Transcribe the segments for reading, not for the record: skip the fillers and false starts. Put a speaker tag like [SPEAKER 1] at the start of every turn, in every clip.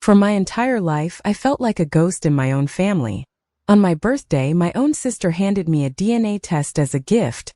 [SPEAKER 1] For my entire life, I felt like a ghost in my own family. On my birthday, my own sister handed me a DNA test as a gift,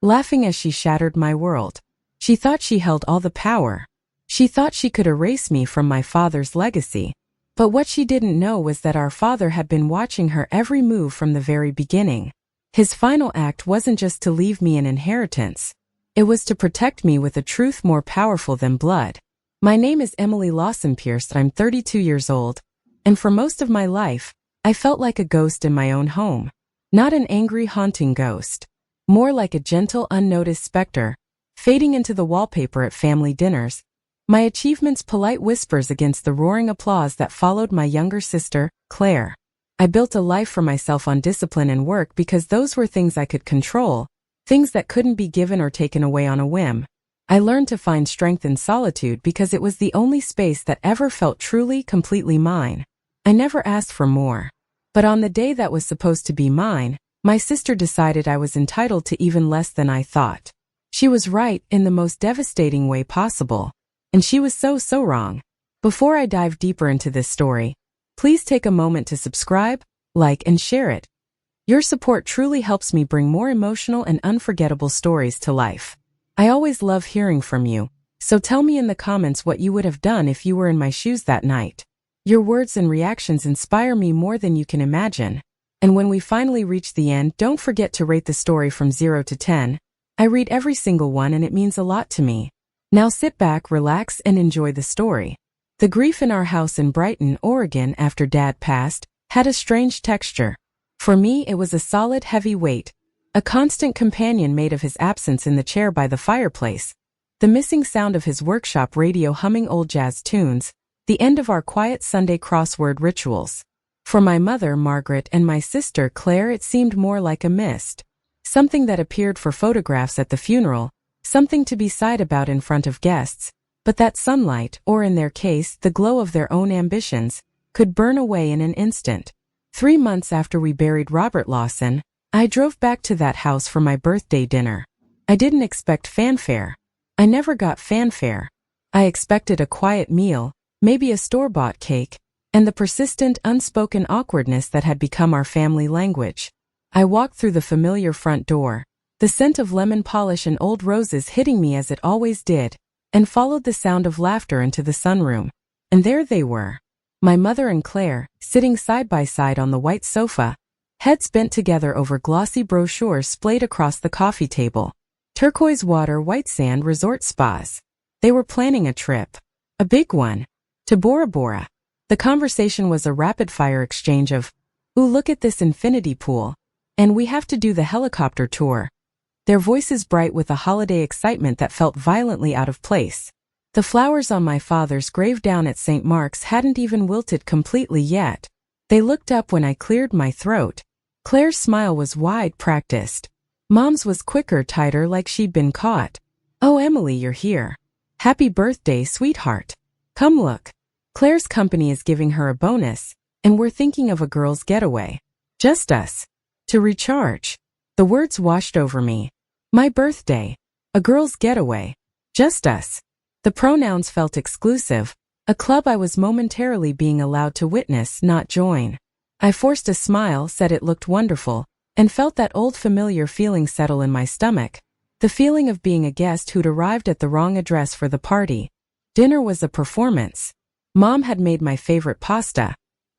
[SPEAKER 1] laughing as she shattered my world. She thought she held all the power. She thought she could erase me from my father's legacy. But what she didn't know was that our father had been watching her every move from the very beginning. His final act wasn't just to leave me an inheritance. It was to protect me with a truth more powerful than blood. My name is Emily Lawson Pierce. I'm 32 years old, and for most of my life, I felt like a ghost in my own home. Not an angry, haunting ghost. More like a gentle, unnoticed specter, fading into the wallpaper at family dinners. My achievements polite whispers against the roaring applause that followed my younger sister, Claire. I built a life for myself on discipline and work because those were things I could control, things that couldn't be given or taken away on a whim. I learned to find strength in solitude because it was the only space that ever felt truly, completely mine. I never asked for more. But on the day that was supposed to be mine, my sister decided I was entitled to even less than I thought. She was right in the most devastating way possible. And she was so wrong. Before I dive deeper into this story, please take a moment to subscribe, like, and share it. Your support truly helps me bring more emotional and unforgettable stories to life. I always love hearing from you, so tell me in the comments what you would have done if you were in my shoes that night. Your words and reactions inspire me more than you can imagine. And when we finally reach the end, don't forget to rate the story from 0 to 10. I read every single one and it means a lot to me. Now sit back, relax, and enjoy the story. The grief in our house in Brighton, Oregon after Dad passed had a strange texture. For me, it was a solid, heavy weight, a constant companion made of his absence in the chair by the fireplace, the missing sound of his workshop radio humming old jazz tunes, the end of our quiet Sunday crossword rituals. For my mother, Margaret, and my sister, Claire, it seemed more like a mist. Something that appeared for photographs at the funeral, something to be sighed about in front of guests, but that sunlight, or in their case, the glow of their own ambitions, could burn away in an instant. 3 months after we buried Robert Lawson, I drove back to that house for my birthday dinner. I didn't expect fanfare. I never got fanfare. I expected a quiet meal, maybe a store-bought cake, and the persistent, unspoken awkwardness that had become our family language. I walked through the familiar front door, the scent of lemon polish and old roses hitting me as it always did, and followed the sound of laughter into the sunroom. And there they were, my mother and Claire, sitting side by side on the white sofa, heads bent together over glossy brochures splayed across the coffee table. Turquoise water, white sand resort spas. They were planning a trip. A big one. To Bora Bora. The conversation was a rapid-fire exchange of, "Ooh, look at this infinity pool. And we have to do the helicopter tour." Their voices bright with a holiday excitement that felt violently out of place. The flowers on my father's grave down at St. Mark's hadn't even wilted completely yet. They looked up when I cleared my throat. Claire's smile was wide, practiced. Mom's was quicker, tighter, like she'd been caught. "Oh, Emily, you're here. Happy birthday, sweetheart. Come look. Claire's company is giving her a bonus, and we're thinking of a girl's getaway. Just us. To recharge." The words washed over me. My birthday. A girl's getaway. Just us. The pronouns felt exclusive, a club I was momentarily being allowed to witness, not join. I forced a smile, said it looked wonderful, and felt that old familiar feeling settle in my stomach. The feeling of being a guest who'd arrived at the wrong address for the party. Dinner was a performance. Mom had made my favorite pasta,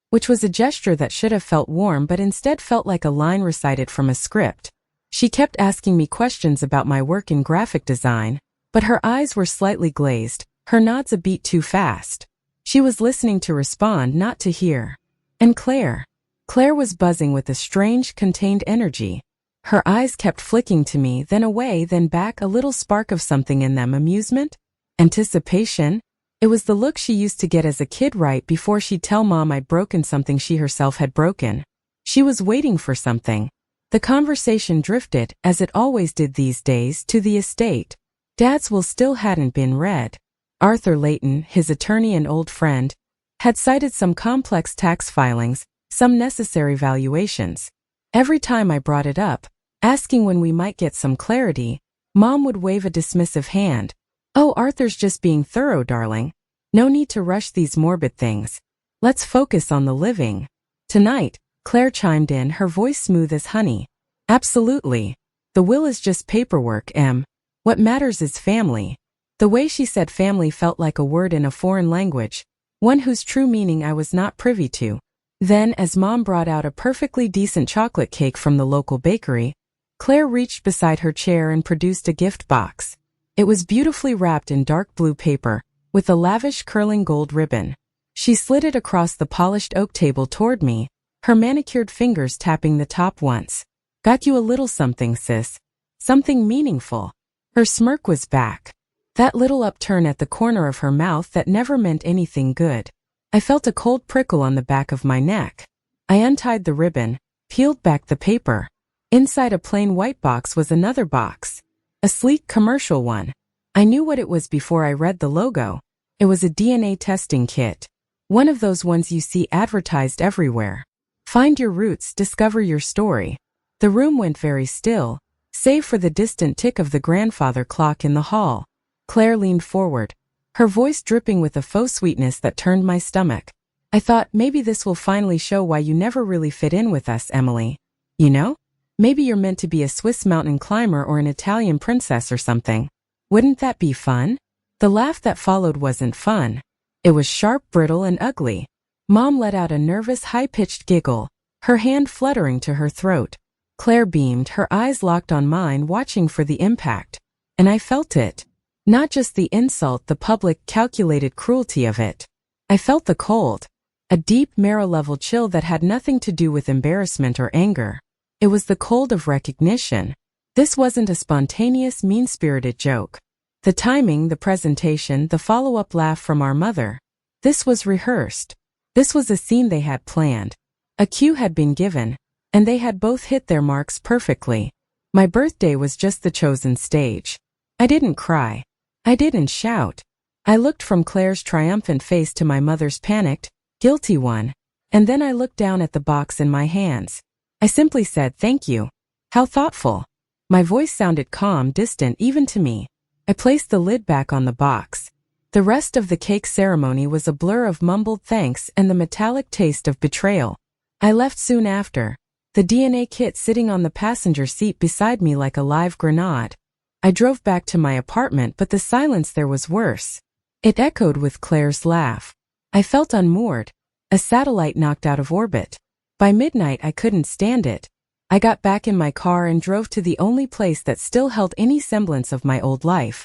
[SPEAKER 1] which was a gesture that should have felt warm but instead felt like a line recited from a script. She kept asking me questions about my work in graphic design, but her eyes were slightly glazed, her nods a beat too fast. She was listening to respond, not to hear. And Claire. Claire was buzzing with a strange, contained energy. Her eyes kept flicking to me, then away, then back, a little spark of something in them. Amusement? Anticipation? It was the look she used to get as a kid right before she'd tell Mom I'd broken something she herself had broken. She was waiting for something. The conversation drifted, as it always did these days, to the estate. Dad's will still hadn't been read. Arthur Layton, his attorney and old friend, had cited some complex tax filings, some necessary valuations. Every time I brought it up, asking when we might get some clarity, Mom would wave a dismissive hand. "Oh, Arthur's just being thorough, darling. No need to rush these morbid things." Let's focus on the living. Tonight, Claire chimed in, her voice smooth as honey. Absolutely. The will is just paperwork, Em. What matters is family. The way she said family felt like a word in a foreign language, one whose true meaning I was not privy to. Then, as Mom brought out a perfectly decent chocolate cake from the local bakery, Claire reached beside her chair and produced a gift box. It was beautifully wrapped in dark blue paper, with a lavish curling gold ribbon. She slid it across the polished oak table toward me, her manicured fingers tapping the top once. Got you a little something, sis. Something meaningful. Her smirk was back. That little upturn at the corner of her mouth that never meant anything good. I felt a cold prickle on the back of my neck. I untied the ribbon, peeled back the paper. Inside a plain white box was another box. A sleek commercial one. I knew what it was before I read the logo. It was a DNA testing kit. One of those ones you see advertised everywhere. Find your roots, discover your story. The room went very still, save for the distant tick of the grandfather clock in the hall. Claire leaned forward, her voice dripping with a faux sweetness that turned my stomach. I thought, maybe this will finally show why you never really fit in with us, Emily. You know? Maybe you're meant to be a Swiss mountain climber or an Italian princess or something. Wouldn't that be fun? The laugh that followed wasn't fun. It was sharp, brittle, and ugly. Mom let out a nervous, high-pitched giggle, her hand fluttering to her throat. Claire beamed, her eyes locked on mine, watching for the impact. And I felt it. Not just the insult, the public, calculated cruelty of it. I felt the cold. A deep, marrow-level chill that had nothing to do with embarrassment or anger. It was the cold of recognition. This wasn't a spontaneous, mean-spirited joke. The timing, the presentation, the follow-up laugh from our mother. This was rehearsed. This was a scene they had planned. A cue had been given, and they had both hit their marks perfectly. My birthday was just the chosen stage. I didn't cry. I didn't shout. I looked from Claire's triumphant face to my mother's panicked, guilty one, and then I looked down at the box in my hands. I simply said, "Thank you." How thoughtful. My voice sounded calm, distant even to me. I placed the lid back on the box. The rest of the cake ceremony was a blur of mumbled thanks and the metallic taste of betrayal. I left soon after, the DNA kit sitting on the passenger seat beside me like a live grenade. I drove back to my apartment, but the silence there was worse. It echoed with Claire's laugh. I felt unmoored, a satellite knocked out of orbit. By midnight I couldn't stand it. I got back in my car and drove to the only place that still held any semblance of my old life.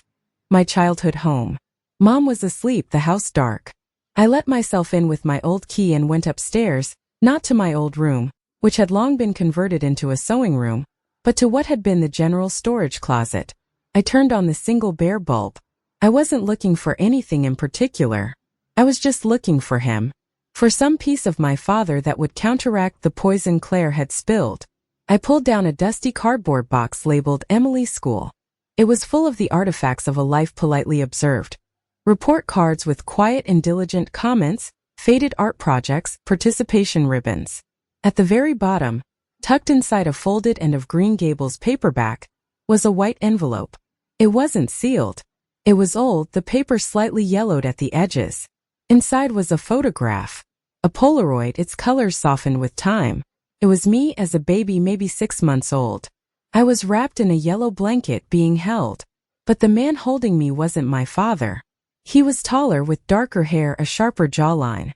[SPEAKER 1] My childhood home. Mom was asleep, the house dark. I let myself in with my old key and went upstairs, not to my old room, which had long been converted into a sewing room, but to what had been the general storage closet. I turned on the single bare bulb. I wasn't looking for anything in particular. I was just looking for him. For some piece of my father that would counteract the poison Claire had spilled. I pulled down a dusty cardboard box labeled Emily's School. It was full of the artifacts of a life politely observed. Report cards with quiet and diligent comments, faded art projects, participation ribbons. At the very bottom, tucked inside a folded end of Green Gables paperback, was a white envelope. It wasn't sealed. It was old, the paper slightly yellowed at the edges. Inside was a photograph. A Polaroid, its colors softened with time. It was me as a baby, maybe 6 months old. I was wrapped in a yellow blanket being held. But the man holding me wasn't my father. He was taller with darker hair, a sharper jawline.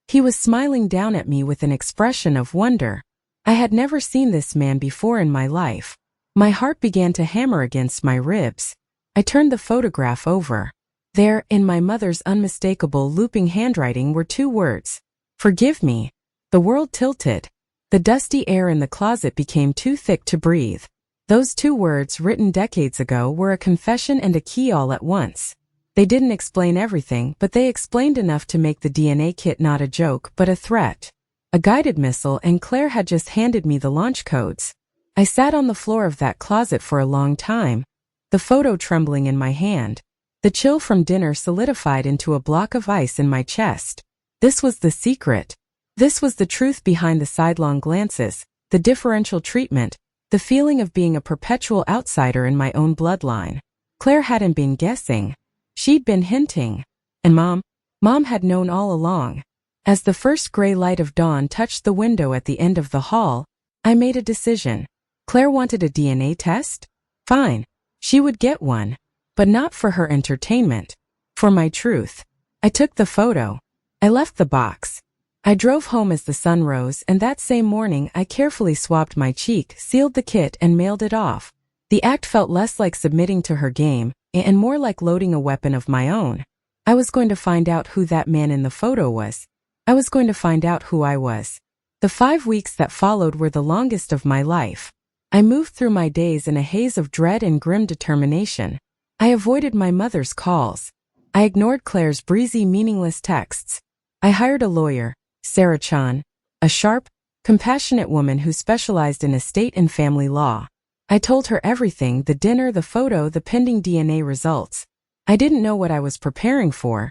[SPEAKER 1] He was smiling down at me with an expression of wonder. I had never seen this man before in my life. My heart began to hammer against my ribs. I turned the photograph over. There, in my mother's unmistakable looping handwriting, were 2 words. "Forgive me." The world tilted. The dusty air in the closet became too thick to breathe. Those 2 words, written decades ago, were a confession and a key all at once. They didn't explain everything, but they explained enough to make the DNA kit not a joke, but a threat. A guided missile, and Claire had just handed me the launch codes. I sat on the floor of that closet for a long time, the photo trembling in my hand. The chill from dinner solidified into a block of ice in my chest. This was the secret. This was the truth behind the sidelong glances, the differential treatment, the feeling of being a perpetual outsider in my own bloodline. Claire hadn't been guessing. She'd been hinting. And Mom had known all along. As the first gray light of dawn touched the window at the end of the hall, I made a decision. Claire wanted a DNA test? Fine. She would get one. But not for her entertainment. For my truth. I took the photo. I left the box. I drove home as the sun rose, and that same morning I carefully swabbed my cheek, sealed the kit, and mailed it off. The act felt less like submitting to her game, and more like loading a weapon of my own. I was going to find out who that man in the photo was. I was going to find out who I was. The 5 weeks that followed were the longest of my life. I moved through my days in a haze of dread and grim determination. I avoided my mother's calls. I ignored Claire's breezy, meaningless texts. I hired a lawyer, Sarah Chan, a sharp, compassionate woman who specialized in estate and family law. I told her everything: the dinner, the photo, the pending DNA results. I didn't know what I was preparing for,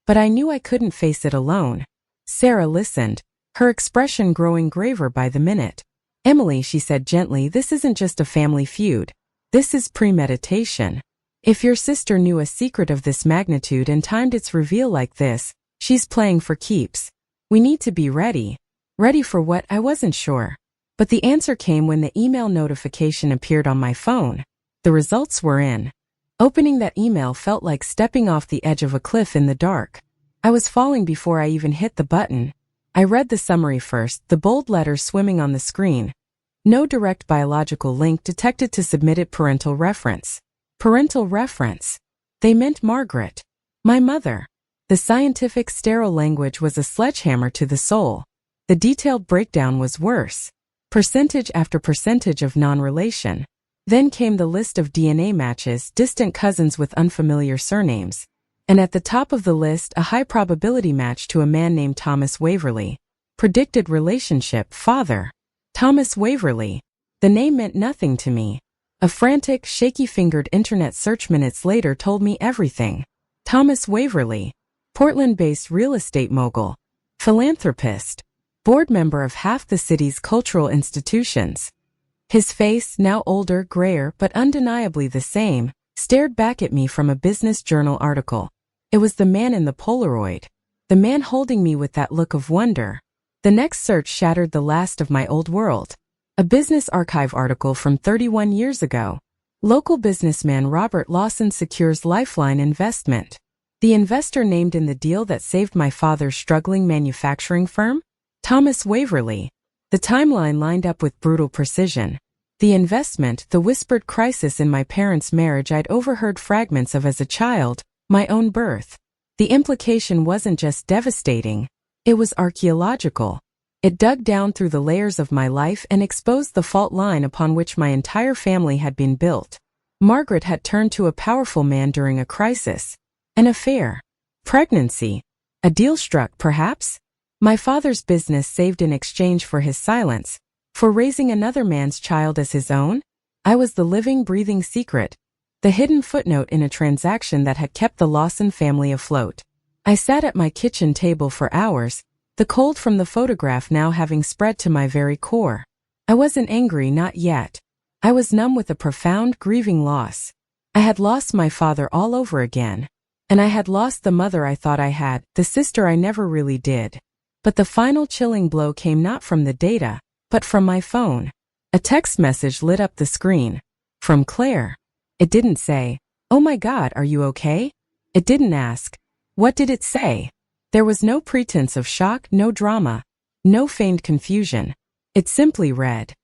[SPEAKER 1] but I knew I couldn't face it alone. Sarah listened, her expression growing graver by the minute. "Emily," she said gently, "this isn't just a family feud. This is premeditation. If your sister knew a secret of this magnitude and timed its reveal like this, she's playing for keeps. We need to be ready." Ready for what? I wasn't sure. But the answer came when the email notification appeared on my phone. The results were in. Opening that email felt like stepping off the edge of a cliff in the dark. I was falling before I even hit the button. I read the summary first, the bold letters swimming on the screen. No direct biological link detected to submitted parental reference. Parental reference. They meant Margaret. My mother. The scientific sterile language was a sledgehammer to the soul. The detailed breakdown was worse. Percentage after percentage of non-relation. Then came the list of DNA matches, distant cousins with unfamiliar surnames. And at the top of the list, a high probability match to a man named Thomas Waverley. Predicted relationship: father. Thomas Waverley. The name meant nothing to me. A frantic, shaky-fingered internet search minutes later told me everything. Thomas Waverley. Portland-based real estate mogul. Philanthropist. Board member of half the city's cultural institutions. His face, now older, grayer, but undeniably the same, stared back at me from a business journal article. It was the man in the Polaroid. The man holding me with that look of wonder. The next search shattered the last of my old world. A Business Archive article from 31 years ago. Local businessman Robert Lawson secures lifeline investment. The investor named in the deal that saved my father's struggling manufacturing firm? Thomas Waverley. The timeline lined up with brutal precision. The investment, the whispered crisis in my parents' marriage I'd overheard fragments of as a child, my own birth. The implication wasn't just devastating. It was archaeological. It dug down through the layers of my life and exposed the fault line upon which my entire family had been built. Margaret had turned to a powerful man during a crisis. An affair. Pregnancy. A deal struck, perhaps? My father's business saved in exchange for his silence. For raising another man's child as his own? I was the living, breathing secret. The hidden footnote in a transaction that had kept the Lawson family afloat. I sat at my kitchen table for hours, the cold from the photograph now having spread to my very core. I wasn't angry, not yet. I was numb with a profound, grieving loss. I had lost my father all over again. And I had lost the mother I thought I had, the sister I never really did. But the final chilling blow came not from the data, but from my phone. A text message lit up the screen. From Claire. It didn't say, "Oh my God, are you okay?" It didn't ask, "What did it say?" There was no pretense of shock, no drama, no feigned confusion. It simply read,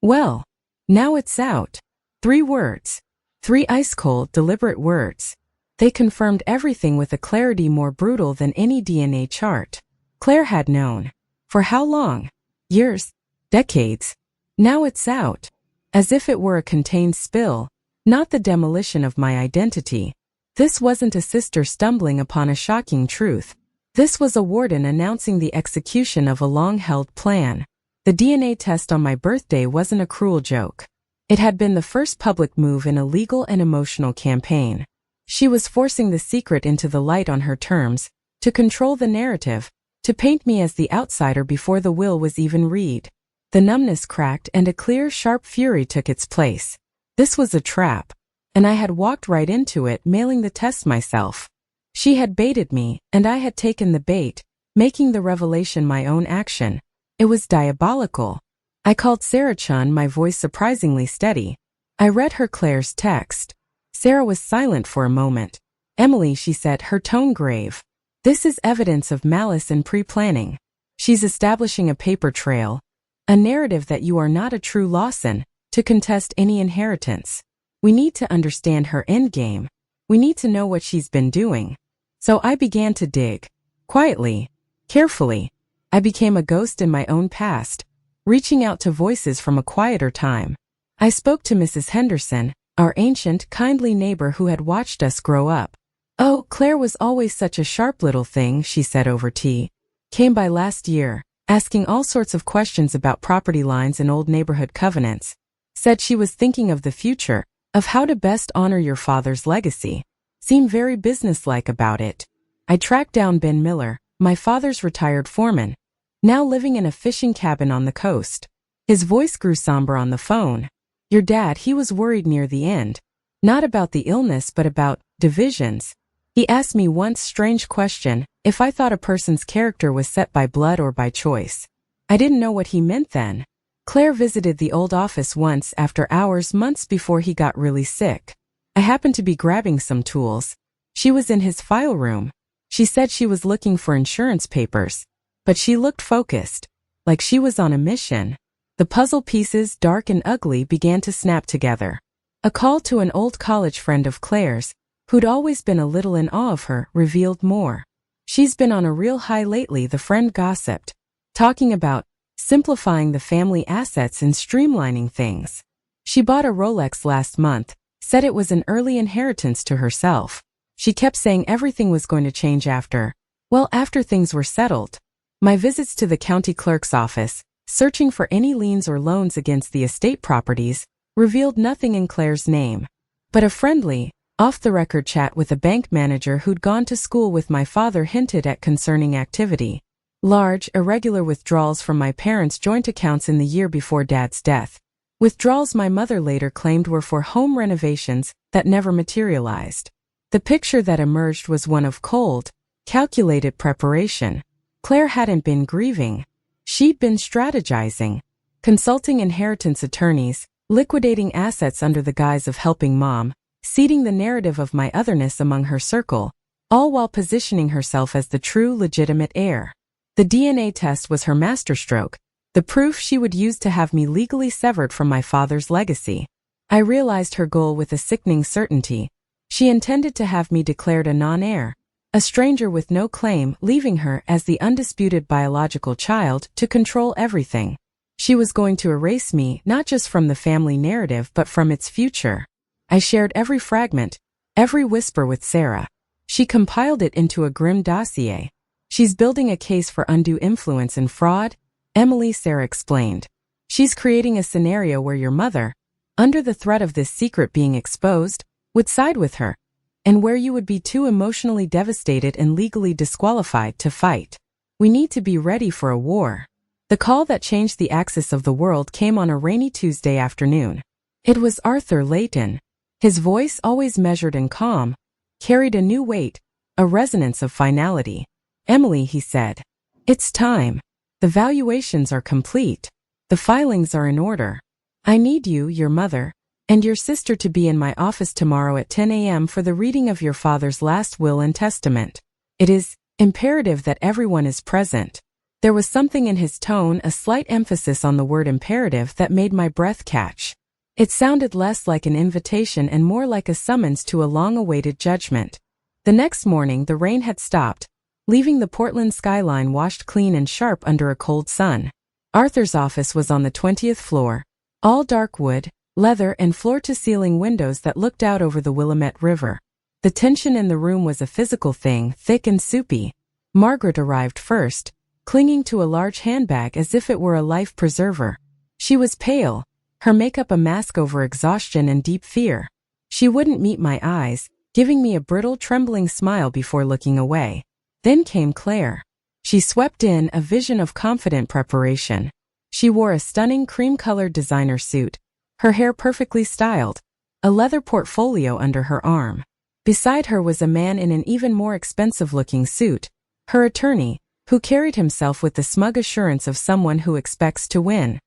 [SPEAKER 1] "Well, now it's out." 3 words. 3 ice-cold, deliberate words. They confirmed everything with a clarity more brutal than any DNA chart. Claire had known. For how long? Years? Decades? Now it's out. As if it were a contained spill, not the demolition of my identity. This wasn't a sister stumbling upon a shocking truth. This was a warden announcing the execution of a long-held plan. The DNA test on my birthday wasn't a cruel joke. It had been the first public move in a legal and emotional campaign. She was forcing the secret into the light on her terms, to control the narrative, to paint me as the outsider before the will was even read. The numbness cracked and a clear, sharp fury took its place. This was a trap, and I had walked right into it, mailing the test myself. She had baited me, and I had taken the bait, making the revelation my own action. It was diabolical. I called Sarah Chun, my voice surprisingly steady. I read her Claire's text. Sarah was silent for a moment. Emily, she said, her tone grave. This is evidence of malice and pre-planning. She's establishing a paper trail, a narrative that you are not a true Lawson, to contest any inheritance. We need to understand her endgame. We need to know what she's been doing. So I began to dig. Quietly, carefully. I became a ghost in my own past, reaching out to voices from a quieter time. I spoke to Mrs. Henderson, our ancient, kindly neighbor who had watched us grow up. Oh, Claire was always such a sharp little thing, she said over tea. Came by last year, asking all sorts of questions about property lines and old neighborhood covenants. Said she was thinking of the future, of how to best honor your father's legacy. Seemed very businesslike about it. I tracked down Ben Miller, my father's retired foreman, now living in a fishing cabin on the coast. His voice grew somber on the phone. Your dad, he was worried near the end. Not about the illness but about divisions. He asked me once strange question, if I thought a person's character was set by blood or by choice. I didn't know what he meant then. Claire visited the old office once after hours months before he got really sick. I happened to be grabbing some tools. She was in his file room. She said she was looking for insurance papers. But she looked focused, like she was on a mission. The puzzle pieces, dark and ugly, began to snap together. A call to an old college friend of Claire's, who'd always been a little in awe of her, revealed more. She's been on a real high lately, the friend gossiped, talking about simplifying the family assets and streamlining things. She bought a Rolex last month, said it was an early inheritance to herself. She kept saying everything was going to change after things were settled. My visits to the county clerk's office, searching for any liens or loans against the estate properties, revealed nothing in Claire's name. But a friendly, off-the-record chat with a bank manager who'd gone to school with my father hinted at concerning activity. Large, irregular withdrawals from my parents' joint accounts in the year before Dad's death. Withdrawals my mother later claimed were for home renovations that never materialized. The picture that emerged was one of cold, calculated preparation. Claire hadn't been grieving. She'd been strategizing, consulting inheritance attorneys, liquidating assets under the guise of helping Mom, seeding the narrative of my otherness among her circle, all while positioning herself as the true legitimate heir. The DNA test was her masterstroke, the proof she would use to have me legally severed from my father's legacy. I realized her goal with a sickening certainty. She intended to have me declared a non-heir, a stranger with no claim, leaving her as the undisputed biological child to control everything. She was going to erase me not just from the family narrative but from its future. I shared every fragment, every whisper with Sarah. She compiled it into a grim dossier. She's building a case for undue influence and fraud, Emily, Sarah explained. She's creating a scenario where your mother, under the threat of this secret being exposed, would side with her, and where you would be too emotionally devastated and legally disqualified to fight. We need to be ready for a war. The call that changed the axis of the world came on a rainy Tuesday afternoon. It was Arthur Layton. His voice, always measured and calm, carried a new weight, a resonance of finality. Emily, he said. It's time. The valuations are complete. The filings are in order. I need you, your mother, and your sister to be in my office tomorrow at 10 a.m. for the reading of your father's last will and testament. It is imperative that everyone is present. There was something in his tone, a slight emphasis on the word imperative, that made my breath catch. It sounded less like an invitation and more like a summons to a long-awaited judgment. The next morning the rain had stopped, leaving the Portland skyline washed clean and sharp under a cold sun. Arthur's office was on the 20th floor, all dark wood, leather and floor-to-ceiling windows that looked out over the Willamette River. The tension in the room was a physical thing, thick and soupy. Margaret arrived first, clinging to a large handbag as if it were a life preserver. She was pale, her makeup a mask over exhaustion and deep fear. She wouldn't meet my eyes, giving me a brittle, trembling smile before looking away. Then came Claire. She swept in, a vision of confident preparation. She wore a stunning cream-colored designer suit, her hair perfectly styled, a leather portfolio under her arm. Beside her was a man in an even more expensive-looking suit, her attorney, who carried himself with the smug assurance of someone who expects to win.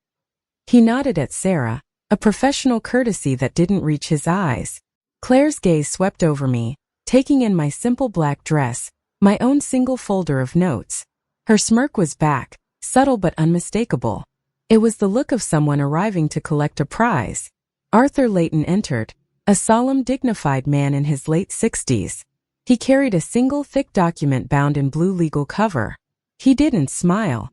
[SPEAKER 1] He nodded at Sarah, a professional courtesy that didn't reach his eyes. Claire's gaze swept over me, taking in my simple black dress, my own single folder of notes. Her smirk was back, subtle but unmistakable. It was the look of someone arriving to collect a prize. Arthur Layton entered, a solemn, dignified man in his late 60s. He carried a single thick document bound in blue legal cover. He didn't smile.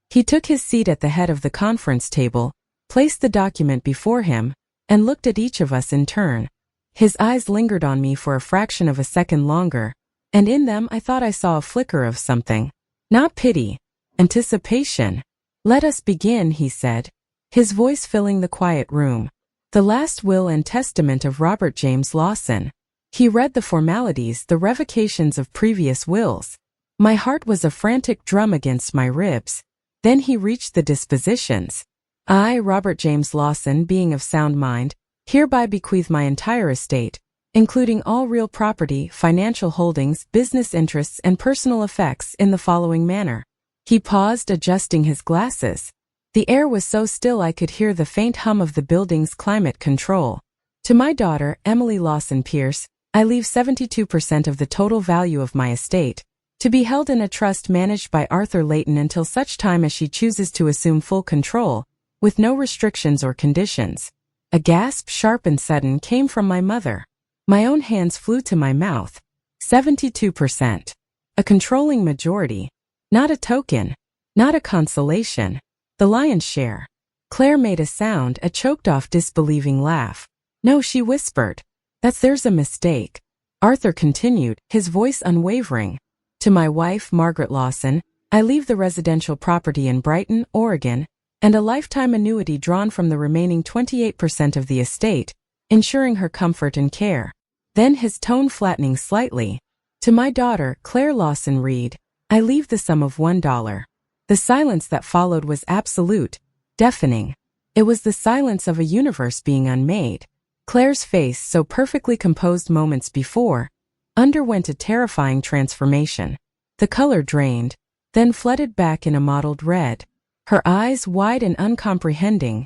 [SPEAKER 1] He took his seat at the head of the conference table, placed the document before him, and looked at each of us in turn. His eyes lingered on me for a fraction of a second longer, and in them I thought I saw a flicker of something. Not pity, anticipation. "Let us begin," he said, his voice filling the quiet room. "The last will and testament of Robert James Lawson." He read the formalities, the revocations of previous wills. My heart was a frantic drum against my ribs. Then he reached the dispositions. "I, Robert James Lawson, being of sound mind, hereby bequeath my entire estate, including all real property, financial holdings, business interests, and personal effects in the following manner." He paused, adjusting his glasses. The air was so still I could hear the faint hum of the building's climate control. "To my daughter, Emily Lawson Pierce, I leave 72% of the total value of my estate, to be held in a trust managed by Arthur Layton until such time as she chooses to assume full control, with no restrictions or conditions." A gasp, sharp and sudden, came from my mother. My own hands flew to my mouth. 72%. A controlling majority. Not a token. Not a consolation. The lion's share. Claire made a sound, a choked-off, disbelieving laugh. "No," she whispered. There's a mistake." Arthur continued, his voice unwavering. "To my wife, Margaret Lawson, I leave the residential property in Brighton, Oregon, and a lifetime annuity drawn from the remaining 28% of the estate, ensuring her comfort and care." Then his tone flattening slightly. "To my daughter, Claire Lawson Reed, I leave the sum of $1. The silence that followed was absolute, deafening. It was the silence of a universe being unmade. Claire's face, so perfectly composed moments before, underwent a terrifying transformation. The color drained, then flooded back in a mottled red. Her eyes, wide and uncomprehending,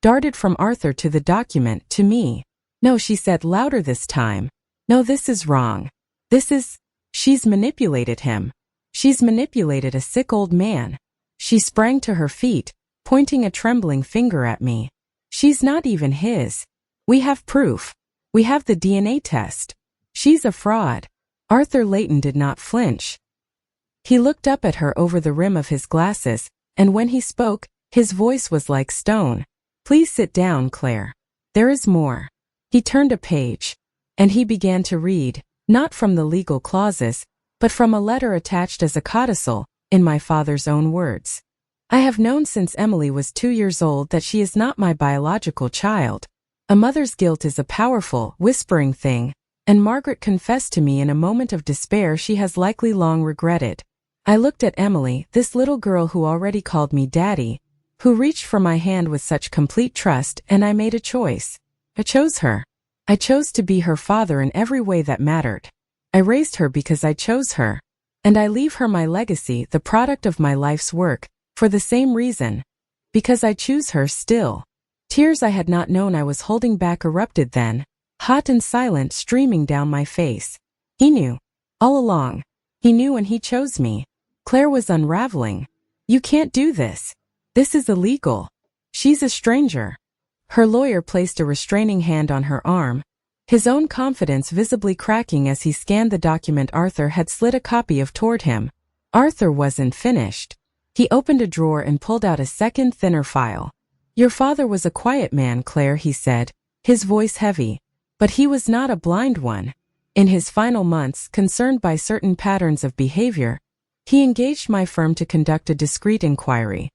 [SPEAKER 1] darted from Arthur to the document, to me. "No," she said louder this time. "No, this is wrong. She's manipulated him. She's manipulated a sick old man." She sprang to her feet, pointing a trembling finger at me. "She's not even his. We have proof. We have the DNA test. She's a fraud." Arthur Layton did not flinch. He looked up at her over the rim of his glasses, and when he spoke, his voice was like stone. "Please sit down, Claire. There is more." He turned a page, and he began to read, not from the legal clauses, but from a letter attached as a codicil, in my father's own words. "I have known since Emily was 2 years old that she is not my biological child. A mother's guilt is a powerful, whispering thing, and Margaret confessed to me in a moment of despair she has likely long regretted. I looked at Emily, this little girl who already called me Daddy, who reached for my hand with such complete trust, and I made a choice. I chose her. I chose to be her father in every way that mattered. I raised her because I chose her. And I leave her my legacy, the product of my life's work, for the same reason. Because I choose her still." Tears I had not known I was holding back erupted then, hot and silent, streaming down my face. He knew. All along. He knew, and he chose me. Claire was unraveling. "You can't do this. This is illegal. She's a stranger." Her lawyer placed a restraining hand on her arm, his own confidence visibly cracking as he scanned the document Arthur had slid a copy of toward him. Arthur wasn't finished. He opened a drawer and pulled out a second, thinner file. "Your father was a quiet man, Claire," he said, his voice heavy. "But he was not a blind one. In his final months, concerned by certain patterns of behavior, he engaged my firm to conduct a discreet inquiry.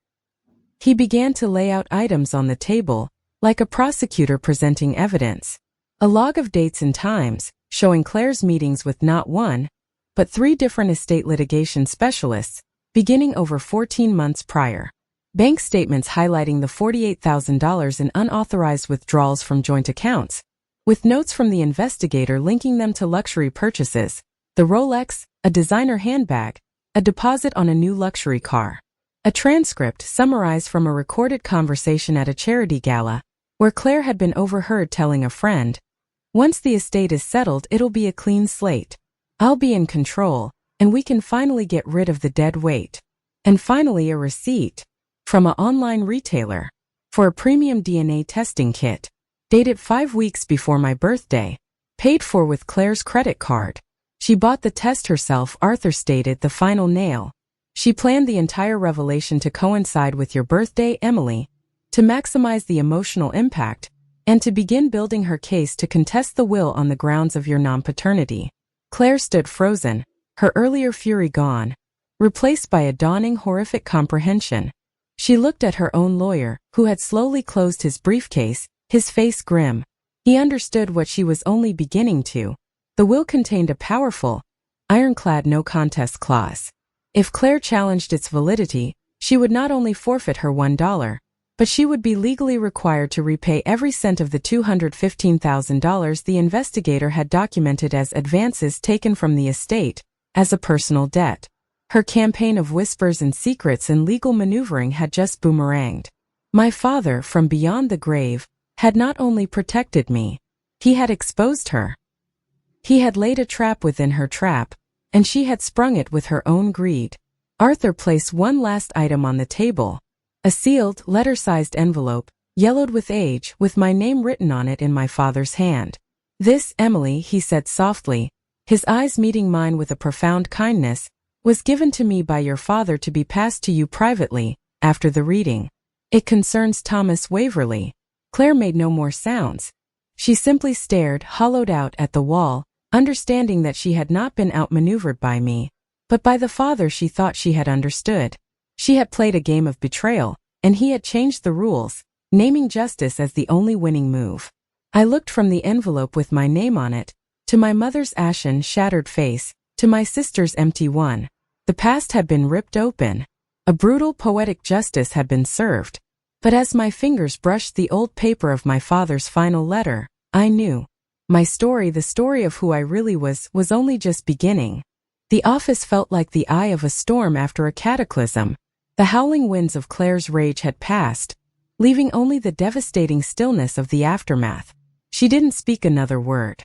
[SPEAKER 1] He began to lay out items on the table, like a prosecutor presenting evidence. A log of dates and times, showing Claire's meetings with not one, but 3 different estate litigation specialists, beginning over 14 months prior. Bank statements highlighting the $48,000 in unauthorized withdrawals from joint accounts, with notes from the investigator linking them to luxury purchases, the Rolex, a designer handbag, a deposit on a new luxury car. A transcript summarized from a recorded conversation at a charity gala, where Claire had been overheard telling a friend, "Once the estate is settled, it'll be a clean slate. I'll be in control, and we can finally get rid of the dead weight." And finally a receipt from an online retailer for a premium DNA testing kit, dated 5 weeks before my birthday, paid for with Claire's credit card. She bought the test herself, Arthur stated, the final nail. She planned the entire revelation to coincide with your birthday, Emily, to maximize the emotional impact, and to begin building her case to contest the will on the grounds of your non-paternity. Claire stood frozen, her earlier fury gone, replaced by a dawning horrific comprehension. She looked at her own lawyer, who had slowly closed his briefcase, his face grim. He understood what she was only beginning to. The will contained a powerful, ironclad no-contest clause. If Claire challenged its validity, she would not only forfeit her $1, but she would be legally required to repay every cent of the $215,000 the investigator had documented as advances taken from the estate, as a personal debt. Her campaign of whispers and secrets and legal maneuvering had just boomeranged. My father, from beyond the grave, had not only protected me, he had exposed her. He had laid a trap within her trap, and she had sprung it with her own greed. Arthur placed one last item on the table, a sealed, letter-sized envelope, yellowed with age, with my name written on it in my father's hand. "This, Emily," he said softly, his eyes meeting mine with a profound kindness, "was given to me by your father to be passed to you privately, after the reading. It concerns Thomas Waverley." Claire made no more sounds. She simply stared, hollowed out, at the wall, understanding that she had not been outmaneuvered by me, but by the father she thought she had understood. She had played a game of betrayal, and he had changed the rules, naming justice as the only winning move. I looked from the envelope with my name on it, to my mother's ashen, shattered face, to my sister's empty one. The past had been ripped open. A brutal, poetic justice had been served. But as my fingers brushed the old paper of my father's final letter, I knew. My story, the story of who I really was only just beginning. The office felt like the eye of a storm after a cataclysm. The howling winds of Claire's rage had passed, leaving only the devastating stillness of the aftermath. She didn't speak another word.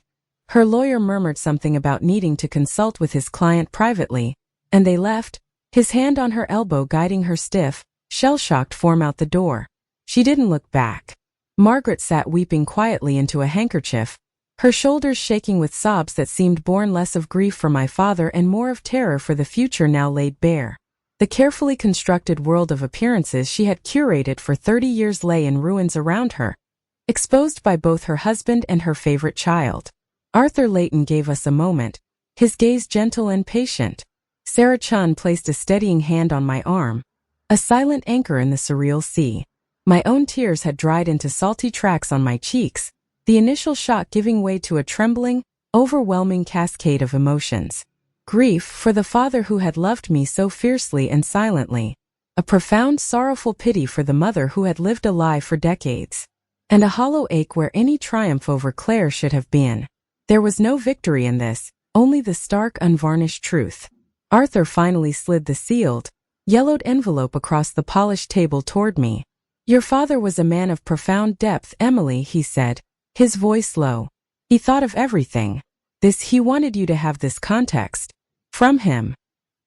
[SPEAKER 1] Her lawyer murmured something about needing to consult with his client privately, and they left, his hand on her elbow guiding her stiff, shell-shocked form out the door. She didn't look back. Margaret sat weeping quietly into a handkerchief, her shoulders shaking with sobs that seemed born less of grief for my father and more of terror for the future now laid bare. The carefully constructed world of appearances she had curated for 30 years lay in ruins around her, exposed by both her husband and her favorite child. Arthur Layton gave us a moment, his gaze gentle and patient. Sarah Chun placed a steadying hand on my arm, a silent anchor in the surreal sea. My own tears had dried into salty tracks on my cheeks, the initial shock giving way to a trembling, overwhelming cascade of emotions. Grief for the father who had loved me so fiercely and silently, a profound sorrowful pity for the mother who had lived a lie for decades, and a hollow ache where any triumph over Claire should have been. There was no victory in this, only the stark, unvarnished truth. Arthur finally slid the sealed, yellowed envelope across the polished table toward me. "Your father was a man of profound depth, Emily," he said, his voice low. "He thought of everything. He wanted you to have this context. From him.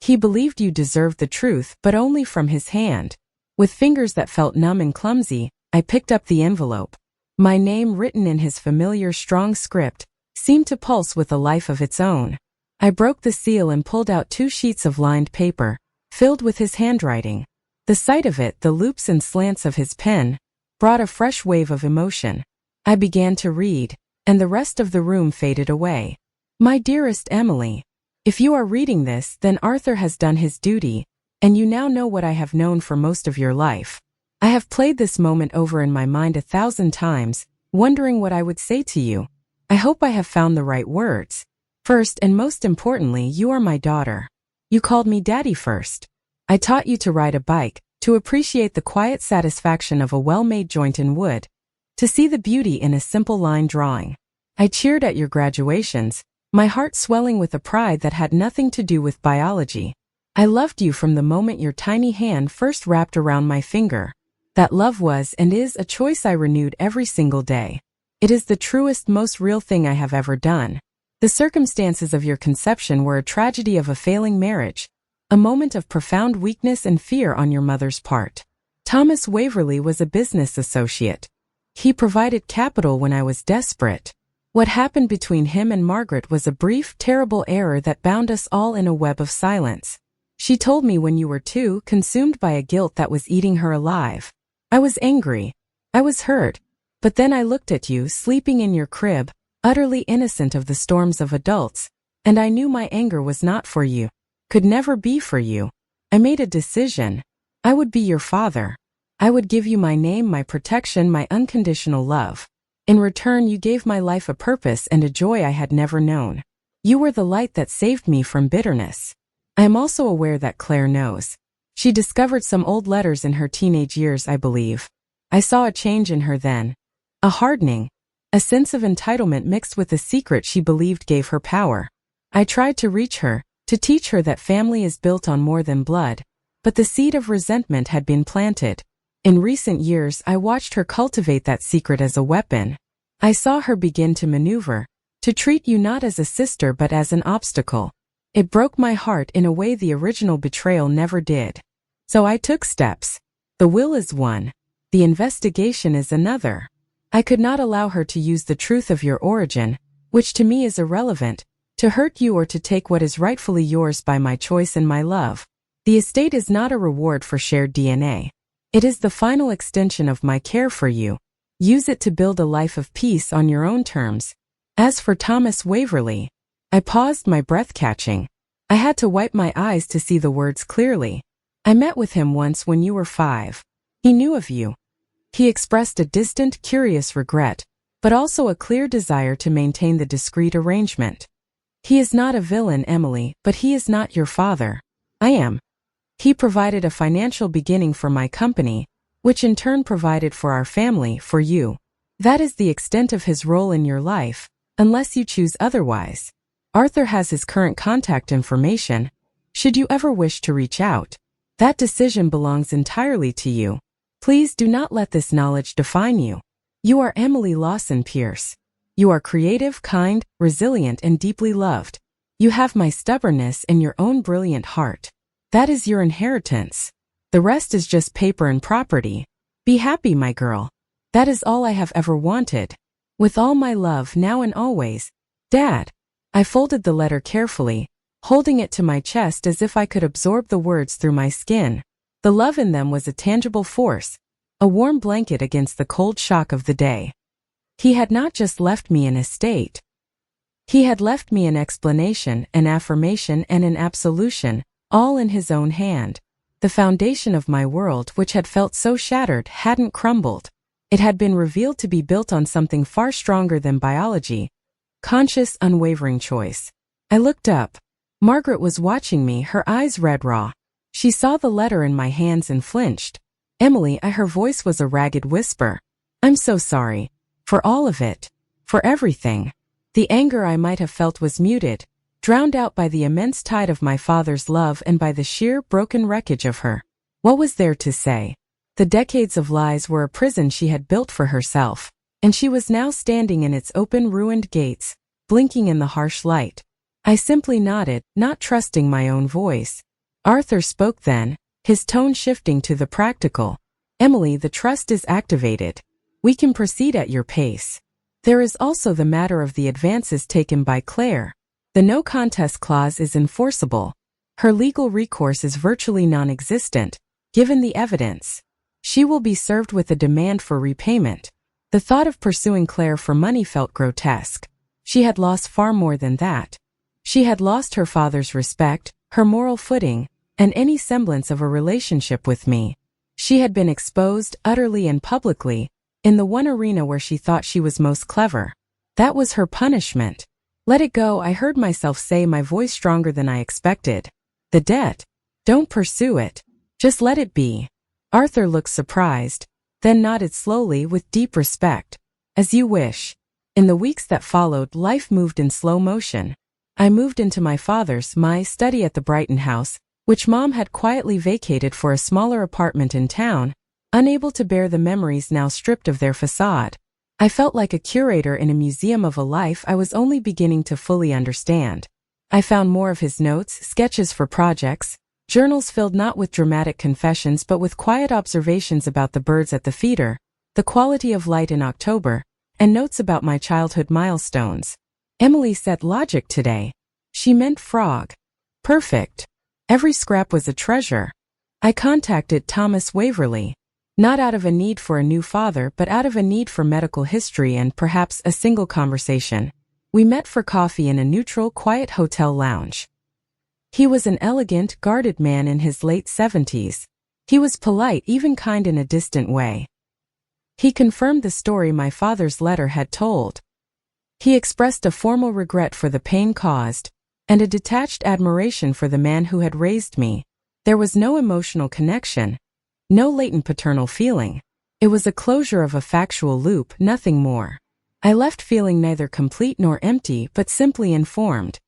[SPEAKER 1] He believed you deserved the truth, but only from his hand." With fingers that felt numb and clumsy, I picked up the envelope. My name, written in his familiar strong script, seemed to pulse with a life of its own. I broke the seal and pulled out 2 sheets of lined paper, filled with his handwriting. The sight of it, the loops and slants of his pen, brought a fresh wave of emotion. I began to read, and the rest of the room faded away. "My dearest Emily, if you are reading this, then Arthur has done his duty, and you now know what I have known for most of your life. I have played this moment over in my mind 1,000 times, wondering what I would say to you. I hope I have found the right words. First and most importantly, you are my daughter. You called me Daddy first. I taught you to ride a bike, to appreciate the quiet satisfaction of a well-made joint in wood, to see the beauty in a simple line drawing. I cheered at your graduations, my heart swelling with a pride that had nothing to do with biology. I loved you from the moment your tiny hand first wrapped around my finger. That love was and is a choice I renewed every single day. It is the truest, most real thing I have ever done. The circumstances of your conception were a tragedy of a failing marriage, a moment of profound weakness and fear on your mother's part. Thomas Waverley was a business associate. He provided capital when I was desperate. What happened between him and Margaret was a brief, terrible error that bound us all in a web of silence. She told me when you were too consumed by a guilt that was eating her alive. I was angry. I was hurt. But then I looked at you sleeping in your crib, utterly innocent of the storms of adults, and I knew my anger was not for you, could never be for you. I made a decision. I would be your father. I would give you my name, my protection, my unconditional love. In return, you gave my life a purpose and a joy I had never known. You were the light that saved me from bitterness. I am also aware that Claire knows. She discovered some old letters in her teenage years, I believe. I saw a change in her then. A hardening. A sense of entitlement mixed with a secret she believed gave her power. I tried to reach her, to teach her that family is built on more than blood, but the seed of resentment had been planted. In recent years, I watched her cultivate that secret as a weapon. I saw her begin to maneuver, to treat you not as a sister but as an obstacle. It broke my heart in a way the original betrayal never did. So I took steps. The will is one. The investigation is another. I could not allow her to use the truth of your origin, which to me is irrelevant, to hurt you or to take what is rightfully yours by my choice and my love. The estate is not a reward for shared DNA. It is the final extension of my care for you. Use it to build a life of peace on your own terms. As for Thomas Waverley, I paused, my breath catching. I had to wipe my eyes to see the words clearly. I met with him once when you were 5. He knew of you. He expressed a distant, curious regret, but also a clear desire to maintain the discreet arrangement. He is not a villain, Emily, but he is not your father. I am. He provided a financial beginning for my company, which in turn provided for our family, for you. That is the extent of his role in your life, unless you choose otherwise. Arthur has his current contact information. Should you ever wish to reach out, that decision belongs entirely to you. Please do not let this knowledge define you. You are Emily Lawson Pierce. You are creative, kind, resilient, and deeply loved. You have my stubbornness and your own brilliant heart. That is your inheritance. The rest is just paper and property. Be happy, my girl. That is all I have ever wanted. With all my love, now and always, Dad. I folded the letter carefully, holding it to my chest as if I could absorb the words through my skin. The love in them was a tangible force, a warm blanket against the cold shock of the day. He had not just left me an estate. He had left me an explanation, an affirmation, and an absolution, all in his own hand. The foundation of my world, which had felt so shattered, hadn't crumbled. It had been revealed to be built on something far stronger than biology. Conscious, unwavering choice. I looked up. Margaret was watching me, her eyes red raw. She saw the letter in my hands and flinched. Emily, her voice was a ragged whisper. I'm so sorry. For all of it. For everything. The anger I might have felt was muted, drowned out by the immense tide of my father's love and by the sheer, broken wreckage of her. What was there to say? The decades of lies were a prison she had built for herself, and she was now standing in its open, ruined gates, blinking in the harsh light. I simply nodded, not trusting my own voice. Arthur spoke then, his tone shifting to the practical. Emily, the trust is activated. We can proceed at your pace. There is also the matter of the advances taken by Claire. The no contest clause is enforceable. Her legal recourse is virtually non-existent, given the evidence. She will be served with a demand for repayment. The thought of pursuing Claire for money felt grotesque. She had lost far more than that. She had lost her father's respect, her moral footing, and any semblance of a relationship with me. She had been exposed, utterly and publicly, in the one arena where she thought she was most clever. That was her punishment. Let it go, I heard myself say, my voice stronger than I expected. The debt. Don't pursue it. Just let it be. Arthur looked surprised, then nodded slowly with deep respect. As you wish. In the weeks that followed, life moved in slow motion. I moved into my father's, my study at the Brighton house, which Mom had quietly vacated for a smaller apartment in town, unable to bear the memories now stripped of their facade. I felt like a curator in a museum of a life I was only beginning to fully understand. I found more of his notes, sketches for projects, journals filled not with dramatic confessions but with quiet observations about the birds at the feeder, the quality of light in October, and notes about my childhood milestones. Emily said logic today. She meant frog. Perfect. Every scrap was a treasure. I contacted Thomas Waverley, not out of a need for a new father but out of a need for medical history and perhaps a single conversation. We met for coffee in a neutral, quiet hotel lounge. He was an elegant, guarded man in his late 70s. He was polite, even kind in a distant way. He confirmed the story my father's letter had told. He expressed a formal regret for the pain caused, and a detached admiration for the man who had raised me. There was no emotional connection, no latent paternal feeling. It was a closure of a factual loop, nothing more. I left feeling neither complete nor empty but simply informed.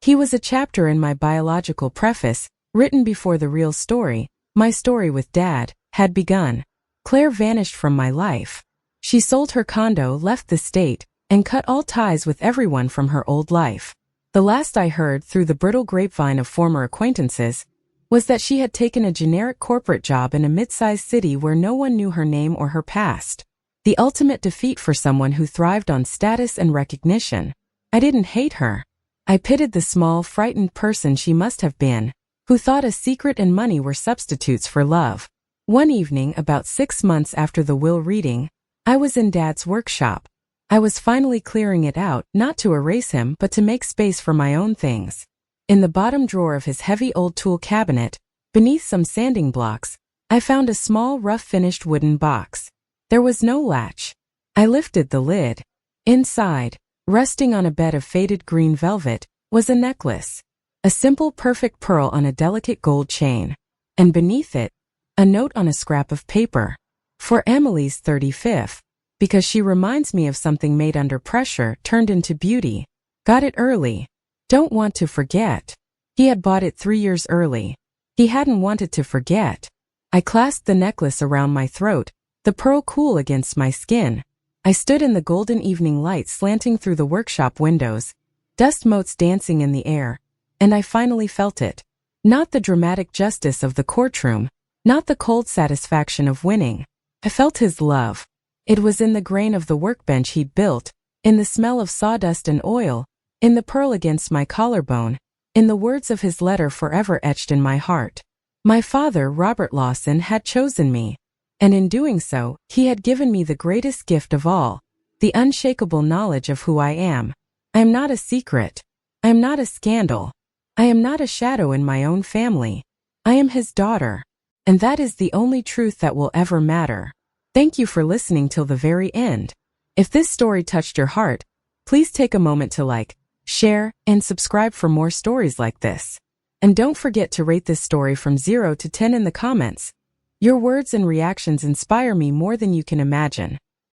[SPEAKER 1] He was a chapter in my biological preface, written before the real story, my story with Dad, had begun. Claire vanished from my life. She sold her condo, left the state, and cut all ties with everyone from her old life. The last I heard through the brittle grapevine of former acquaintances was that she had taken a generic corporate job in a mid-sized city where no one knew her name or her past. The ultimate defeat for someone who thrived on status and recognition. I didn't hate her. I pitied the small, frightened person she must have been, who thought a secret and money were substitutes for love. One evening, about 6 months after the will reading, I was in Dad's workshop. I was finally clearing it out, not to erase him but to make space for my own things. In the bottom drawer of his heavy old tool cabinet, beneath some sanding blocks, I found a small, rough-finished wooden box. There was no latch. I lifted the lid. Inside, resting on a bed of faded green velvet, was a necklace. A simple, perfect pearl on a delicate gold chain. And beneath it, a note on a scrap of paper. For Emily's 35th. Because she reminds me of something made under pressure, turned into beauty. Got it early. Don't want to forget. He had bought it 3 years early. He hadn't wanted to forget. I clasped the necklace around my throat, the pearl cool against my skin. I stood in the golden evening light slanting through the workshop windows, dust motes dancing in the air, and I finally felt it. Not the dramatic justice of the courtroom, not the cold satisfaction of winning. I felt his love. It was in the grain of the workbench he'd built, in the smell of sawdust and oil, in the pearl against my collarbone, in the words of his letter forever etched in my heart. My father, Robert Lawson, had chosen me, and in doing so, he had given me the greatest gift of all, the unshakable knowledge of who I am. I am not a secret. I am not a scandal. I am not a shadow in my own family. I am his daughter, and that is the only truth that will ever matter. Thank you for listening till the very end. If this story touched your heart, please take a moment to like, share, and subscribe for more stories like this. And don't forget to rate this story from 0 to 10 in the comments. Your words and reactions inspire me more than you can imagine.